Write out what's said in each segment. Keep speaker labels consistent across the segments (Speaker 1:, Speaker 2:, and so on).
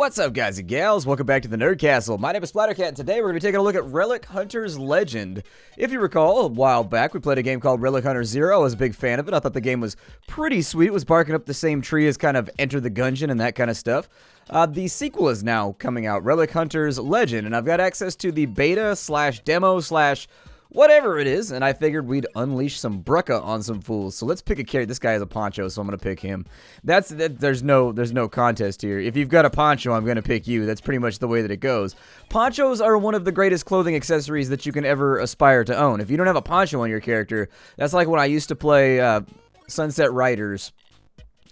Speaker 1: What's up, guys and gals? Welcome back to the Nerd Castle. My name is Splat, and today we're going to be taking a look at Relic Hunters Legend. If you recall, a while back we played a game called Relic Hunters 0. I was a big fan of it. I thought the game was pretty sweet. It was barking up the same tree as kind of Enter the Gungeon and that kind of stuff. The sequel is now coming out, Relic Hunters Legend, and I've got access to the beta slash demo slash whatever it is, and I figured we'd unleash some Brucka on some fools. So let's pick a character. This guy has a poncho, so I'm gonna pick him. There's no contest here. If you've got a poncho, I'm gonna pick you. That's pretty much the way that it goes. Ponchos are one of the greatest clothing accessories that you can ever aspire to own. If you don't have a poncho on your character, that's like when I used to play Sunset Riders.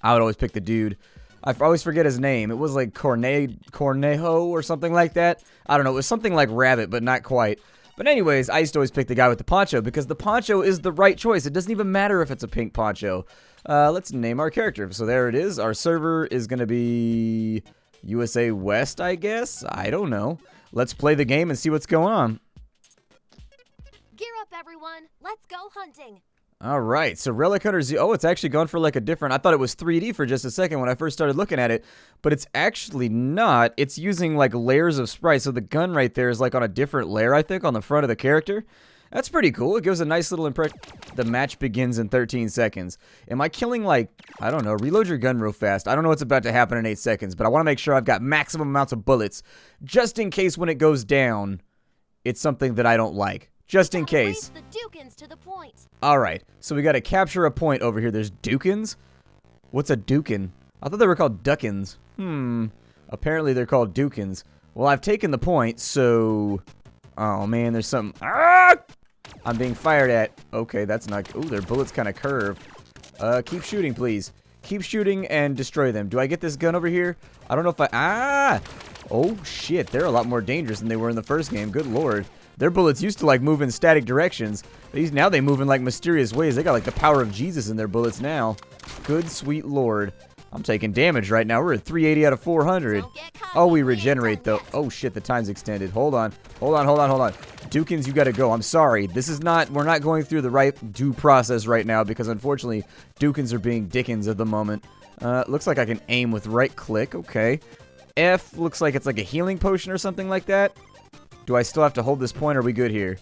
Speaker 1: I would always pick the dude. I always forget his name. It was like Cornejo or something like that. I don't know. It was something like Rabbit, but not quite. But anyways, I used to always pick the guy with the poncho because the poncho is the right choice. It doesn't even matter if it's a pink poncho. Let's name our character. So there it is. Our server is going to be USA West, I guess. I don't know. Let's play the game and see what's going on.
Speaker 2: Gear up, everyone. Let's go hunting.
Speaker 1: All right, so Relic Hunters, oh, it's actually gone for like a different, I thought it was 3D for just a second when I first started looking at it, but it's actually not. It's using like layers of sprites, so the gun right there is like on a different layer, I think, on the front of the character. That's pretty cool. It gives a nice little impression. The match begins in 13 seconds. Am I killing like, I don't know, reload your gun real fast. I don't know what's about to happen in 8 seconds, but I want to make sure I've got maximum amounts of bullets, just in case when it goes down, it's something that I don't like. Just in case.
Speaker 2: The Dukins to the point.
Speaker 1: Alright, so we gotta capture a point over here. There's Dukins? What's a Dukin? I thought they were called Duckins. Apparently they're called Dukins. Well, I've taken the point, so... Oh, man, there's something... Ah! I'm being fired at. Okay, that's not... Ooh, their bullets kind of curve. Keep shooting, please. Keep shooting and destroy them. Do I get this gun over here? I don't know if I... Ah! Oh, shit, they're a lot more dangerous than they were in the first game. Good lord. Their bullets used to like move in static directions. Now they move in like mysterious ways. They got like the power of Jesus in their bullets now. Good sweet lord. I'm taking damage right now. We're at 380 out of 400. Oh, we regenerate though. Oh shit, the time's extended. Hold on. Dukins, you gotta go. I'm sorry. This is not, we're not going through the right due process right now because unfortunately Dukins are being Dickens at the moment. Looks like I can aim with right click. Okay. F looks like it's like a healing potion or something like that. Do I still have to hold this point, or are we good here?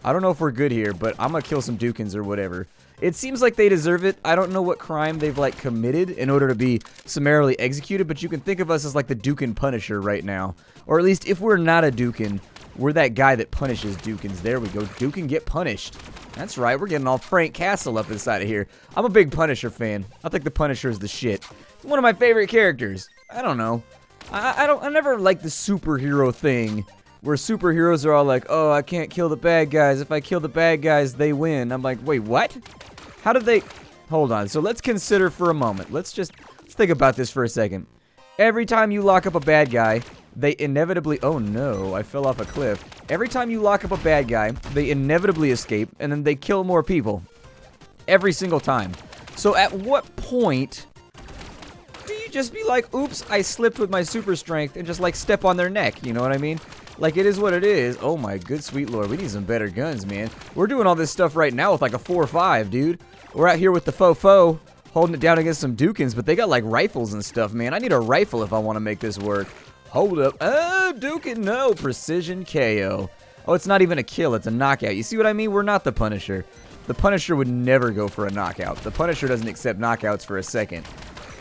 Speaker 1: I don't know if we're good here, but I'm gonna kill some Dukins or whatever. It seems like they deserve it. I don't know what crime they've, like, committed in order to be summarily executed, but you can think of us as, like, the Dukin Punisher right now. Or at least, if we're not a Dukin, we're that guy that punishes Dukins. There we go. Dukin get punished. That's right. We're getting all Frank Castle up inside of here. I'm a big Punisher fan. I think the Punisher is the shit. It's one of my favorite characters. I don't know. I never liked the superhero thing, where superheroes are all like, oh, I can't kill the bad guys. If I kill the bad guys, they win. I'm like, wait, what? How did they... Hold on. So let's consider for a moment. Let's think about this for a second. Every time you lock up a bad guy, they inevitably... Oh, no. I fell off a cliff. Every time you lock up a bad guy, they inevitably escape, and then they kill more people. Every single time. So at what point... do you just be like, oops, I slipped with my super strength, and just, like, step on their neck? You know what I mean? Like, it is what it is. Oh my good sweet lord, we need some better guns, man. We're doing all this stuff right now with like a 4.5, dude. We're out here with the fofo, holding it down against some Dukins, but they got like rifles and stuff, man. I need a rifle if I want to make this work. Hold up. Oh, Dukin, no. Precision KO. Oh, it's not even a kill, it's a knockout. You see what I mean? We're not the Punisher. The Punisher would never go for a knockout. The Punisher doesn't accept knockouts for a second.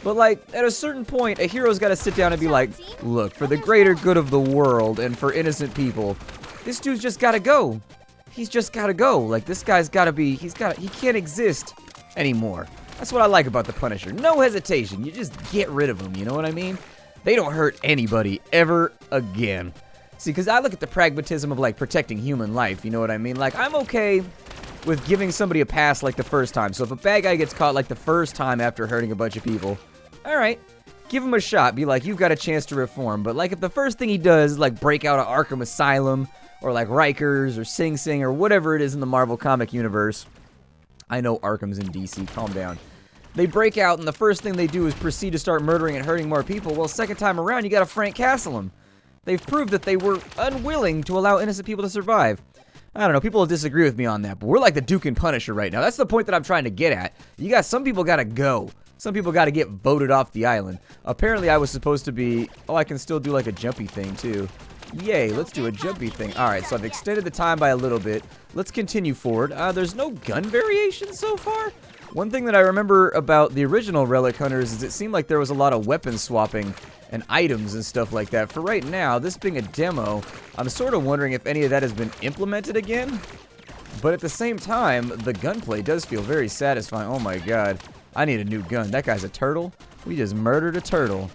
Speaker 1: But, like, at a certain point, a hero's got to sit down and be like, look, for the greater good of the world and for innocent people, this dude's just got to go. He's just got to go. Like, this guy's got to be, he can't exist anymore. That's what I like about the Punisher. No hesitation. You just get rid of him, you know what I mean? They don't hurt anybody ever again. See, because I look at the pragmatism of, like, protecting human life, you know what I mean? Like, I'm okay with giving somebody a pass like the first time. So if a bad guy gets caught like the first time after hurting a bunch of people, alright, give him a shot. Be like, you've got a chance to reform. But like if the first thing he does is like break out of Arkham Asylum or like Rikers or Sing Sing or whatever it is in the Marvel comic universe. I know Arkham's in DC, calm down. They break out and the first thing they do is proceed to start murdering and hurting more people. Well, second time around, you gotta Frank Castle them. They've proved that they were unwilling to allow innocent people to survive. I don't know, people will disagree with me on that, but we're like the Dukin Punisher right now. That's the point that I'm trying to get at. You got some people gotta go. Some people got to get voted off the island. Apparently, I was supposed to be... Oh, I can still do like a jumpy thing, too. Yay, let's do a jumpy thing. Alright, so I've extended the time by a little bit. Let's continue forward. There's no gun variation so far. One thing that I remember about the original Relic Hunters is it seemed like there was a lot of weapon swapping and items and stuff like that. For right now, this being a demo, I'm sort of wondering if any of that has been implemented again. But at the same time, the gunplay does feel very satisfying. Oh my god. I need a new gun. That guy's a turtle. We just murdered a turtle.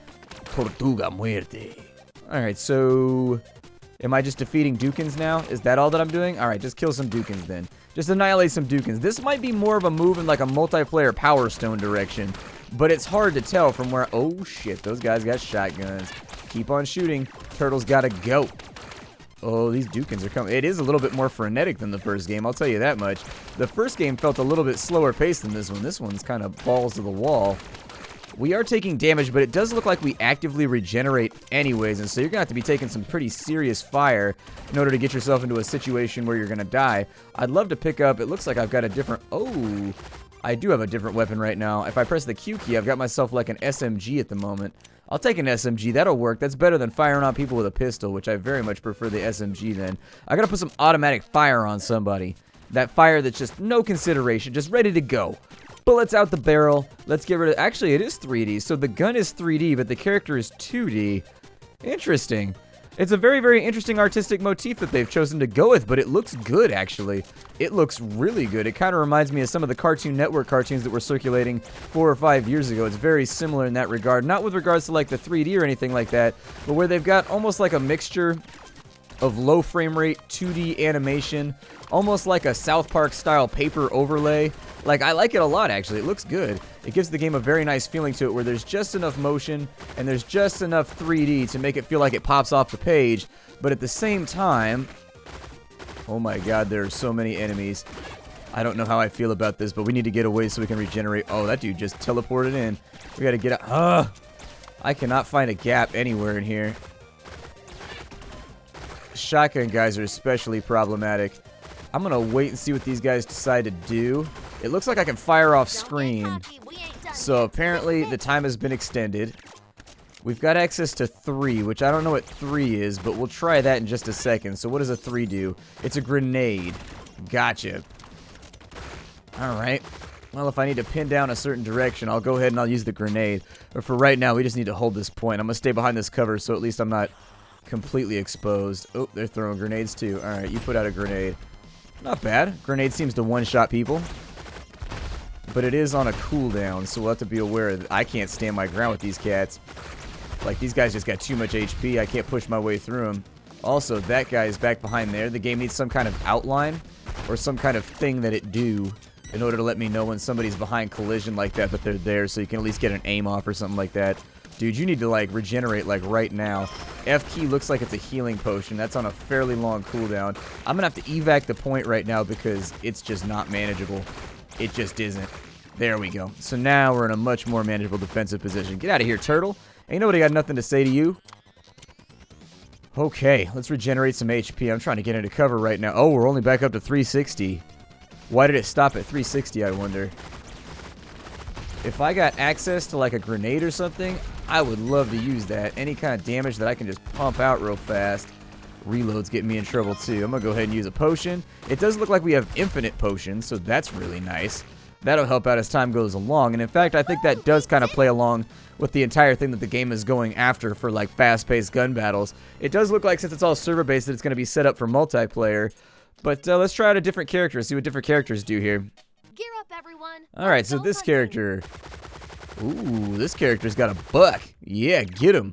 Speaker 1: Tortuga muerte. Alright, so... Am I just defeating Dukins now? Is that all that I'm doing? Alright, just kill some Dukins then. Just annihilate some Dukins. This might be more of a move in like a multiplayer Power Stone direction. But it's hard to tell from where... Oh shit, those guys got shotguns. Keep on shooting. Turtle's gotta go. Oh, these Dukins are coming. It is a little bit more frenetic than the first game, I'll tell you that much. The first game felt a little bit slower paced than this one. This one's kind of balls to the wall. We are taking damage, but it does look like we actively regenerate anyways, and so you're going to have to be taking some pretty serious fire in order to get yourself into a situation where you're going to die. I'd love to pick up... It looks like I've got a different... Oh, I do have a different weapon right now. If I press the Q key, I've got myself like an SMG at the moment. I'll take an SMG. That'll work. That's better than firing on people with a pistol, which I very much prefer the SMG then. I got to put some automatic fire on somebody. That fire that's just no consideration, just ready to go. Bullets out the barrel. Let's get rid of... Actually, it is 3D, so the gun is 3D, but the character is 2D. Interesting. It's a very, very interesting artistic motif that they've chosen to go with, but it looks good, actually. It looks really good. It kind of reminds me of some of the Cartoon Network cartoons that were circulating 4 or 5 years ago. It's very similar in that regard. Not with regards to, like, the 3D or anything like that, but where they've got almost like a mixture of low frame rate 2D animation, almost like a South Park style paper overlay. Like, I like it a lot, actually. It looks good. It gives the game a very nice feeling to it where there's just enough motion and there's just enough 3D to make it feel like it pops off the page. But at the same time... Oh my god, there are so many enemies. I don't know how I feel about this, but we need to get away so we can regenerate. Oh, that dude just teleported in. We gotta get out. I cannot find a gap anywhere in here. Shotgun guys are especially problematic. I'm gonna wait and see what these guys decide to do. It looks like I can fire off screen. So apparently the time has been extended. We've got access to 3, which I don't know what 3 is, but we'll try that in just a second. So what does a 3 do? It's a grenade. Gotcha. Alright. Well, if I need to pin down a certain direction, I'll go ahead and I'll use the grenade. But for right now, we just need to hold this point. I'm gonna stay behind this cover so at least I'm not completely exposed. Oh, they're throwing grenades too. Alright, you put out a grenade. Not bad. Grenade seems to one-shot people. But it is on a cooldown, so we'll have to be aware that I can't stand my ground with these cats. Like, these guys just got too much HP. I can't push my way through them. Also, that guy is back behind there. The game needs some kind of outline or some kind of thing that it do in order to let me know when somebody's behind collision like that they're there, so you can at least get an aim off or something like that. Dude, you need to, like, regenerate, like, right now. F key looks like it's a healing potion. That's on a fairly long cooldown. I'm gonna have to evac the point right now because it's just not manageable. It just isn't. There we go. So now we're in a much more manageable defensive position. Get out of here, turtle. Ain't nobody got nothing to say to you. Okay, let's regenerate some HP. I'm trying to get into cover right now. Oh, we're only back up to 360. Why did it stop at 360, I wonder? If I got access to, like, a grenade or something, I would love to use that. Any kind of damage that I can just pump out real fast. Reload's getting me in trouble, too. I'm going to go ahead and use a potion. It does look like we have infinite potions, so that's really nice. That'll help out as time goes along. And in fact, I think that does kind of play along with the entire thing that the game is going after for, like, fast-paced gun battles. It does look like, since it's all server-based, that it's going to be set up for multiplayer. But let's try out a different character and see what different characters do here.
Speaker 2: Gear up, everyone.
Speaker 1: Alright, so this character... Ooh, this character's got a buck. Yeah, get him.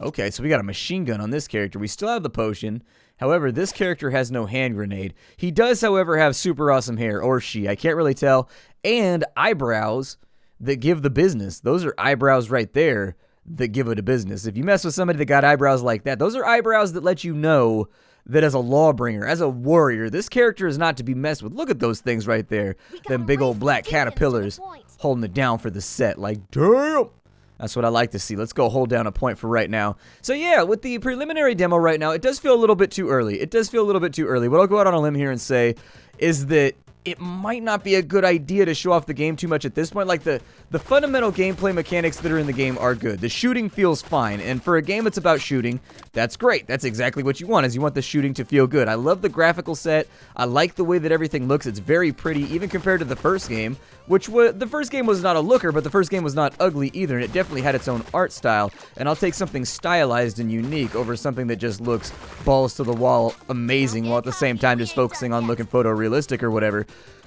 Speaker 1: Okay, so we got a machine gun on this character. We still have the potion. However, this character has no hand grenade. He does, however, have super awesome hair, or she. I can't really tell. And eyebrows that give the business. Those are eyebrows right there that give it a business. If you mess with somebody that got eyebrows like that, those are eyebrows that let you know that as a lawbringer, as a warrior, this character is not to be messed with. Look at those things right there. Them big old black caterpillars holding it down for the set. Like, damn! That's what I like to see. Let's go hold down a point for right now. So yeah, with the preliminary demo right now, it does feel a little bit too early. It does feel a little bit too early. What I'll go out on a limb here and say is that it might not be a good idea to show off the game too much at this point. Like, the fundamental gameplay mechanics that are in the game are good. The shooting feels fine, and for a game that's about shooting, that's great. That's exactly what you want, is you want the shooting to feel good. I love the graphical set. I like the way that everything looks. It's very pretty, even compared to the first game, which was, the first game was not a looker, but the first game was not ugly either, and it definitely had its own art style, and I'll take something stylized and unique over something that just looks balls to the wall amazing, while at the same time just focusing on looking photorealistic or whatever.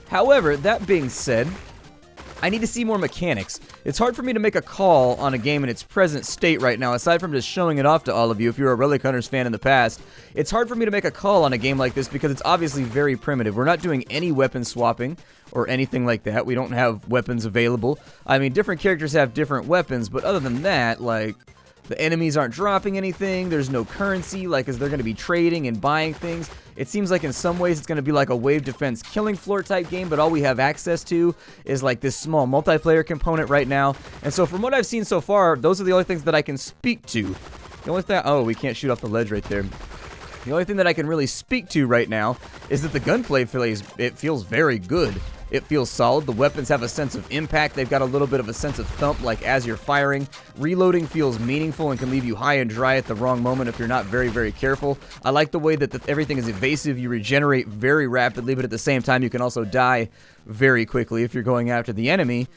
Speaker 1: However, that being said, I need to see more mechanics. It's hard for me to make a call on a game in its present state right now, aside from just showing it off to all of you if you're a Relic Hunters fan in the past. It's hard for me to make a call on a game like this because it's obviously very primitive. We're not doing any weapon swapping or anything like that. We don't have weapons available. I mean, different characters have different weapons, but other than that, like, the enemies aren't dropping anything. There's no currency, like, as they're going to be trading and buying things. It seems like in some ways it's going to be like a wave defense killing floor type game, but all we have access to is like this small multiplayer component right now. And so from what I've seen so far, those are the only things that I can speak to. The only thing, oh, we can't shoot off the ledge right there. The only thing that I can really speak to right now is that the gunplay feels very good. It feels solid. The weapons have a sense of impact. They've got a little bit of a sense of thump, like as you're firing. Reloading feels meaningful and can leave you high and dry at the wrong moment if you're not very, very careful. I like the way that everything is evasive. You regenerate very rapidly, but at the same time, you can also die very quickly if you're going after the enemy.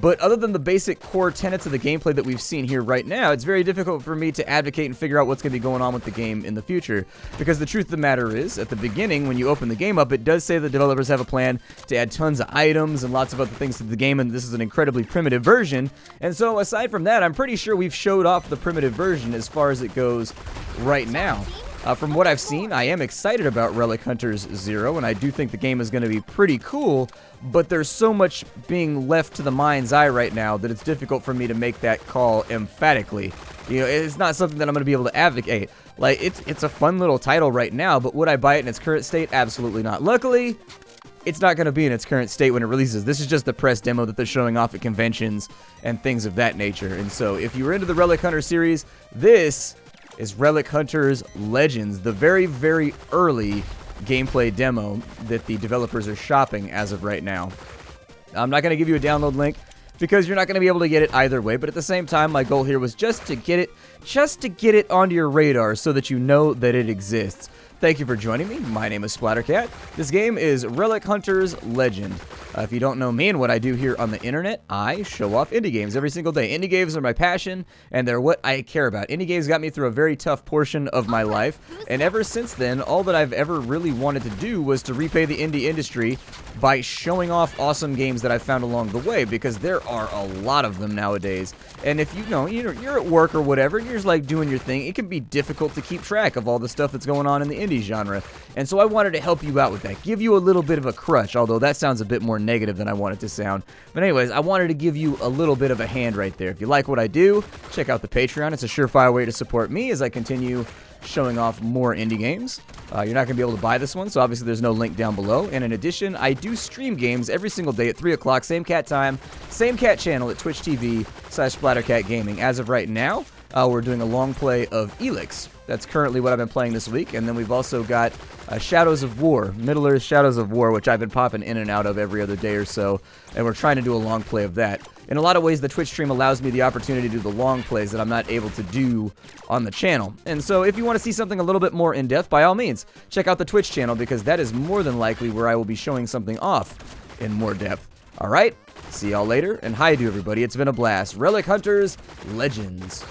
Speaker 1: But other than the basic core tenets of the gameplay that we've seen here right now, it's very difficult for me to advocate and figure out what's going to be going on with the game in the future. Because the truth of the matter is, at the beginning, when you open the game up, it does say the developers have a plan to add tons of items and lots of other things to the game, and this is an incredibly primitive version. And so, aside from that, I'm pretty sure we've showed off the primitive version as far as it goes right now. From what I've seen, I am excited about Relic Hunters 0, and I do think the game is going to be pretty cool, but there's so much being left to the mind's eye right now that it's difficult for me to make that call emphatically. You know, it's not something that I'm going to be able to advocate. Like, it's a fun little title right now, but would I buy it in its current state? Absolutely not. Luckily, it's not going to be in its current state when it releases. This is just the press demo that they're showing off at conventions and things of that nature. And so, if you were into the Relic Hunter series, this is Relic Hunters Legends, the very, very early gameplay demo that the developers are shopping as of right now. I'm not going to give you a download link because you're not going to be able to get it either way, but at the same time, my goal here was just to get it onto your radar so that you know that it exists. Thank you for joining me. My name is Splattercat. This game is Relic Hunters Legend. If you don't know me and what I do here on the internet, I show off indie games every single day. Indie games are my passion, and they're what I care about. Indie games got me through a very tough portion of my life, and ever since then, all that I've ever really wanted to do was to repay the indie industry by showing off awesome games that I've found along the way, because there are a lot of them nowadays. And if you're at work or whatever, and you're just like doing your thing, it can be difficult to keep track of all the stuff that's going on in the indie genre. And so I wanted to help you out with that, give you a little bit of a crutch, although that sounds a bit more negative than I want it to sound. But anyways, I wanted to give you a little bit of a hand right there. If you like what I do, check out the Patreon. It's a surefire way to support me as I continue showing off more indie games. You're not going to be able to buy this one, so obviously there's no link down below. And in addition, I do stream games every single day at 3 o'clock, same cat time, same cat channel at Twitch TV/Splattercat Gaming. As of right now, we're doing a long play of Elix. That's currently what I've been playing this week. And then we've also got Shadows of War, Middle-earth Shadows of War, which I've been popping in and out of every other day or so. And we're trying to do a long play of that. In a lot of ways, the Twitch stream allows me the opportunity to do the long plays that I'm not able to do on the channel. And so if you want to see something a little bit more in-depth, by all means, check out the Twitch channel, because that is more than likely where I will be showing something off in more depth. Alright, see y'all later, and hi to everybody. It's been a blast. Relic Hunters Legends.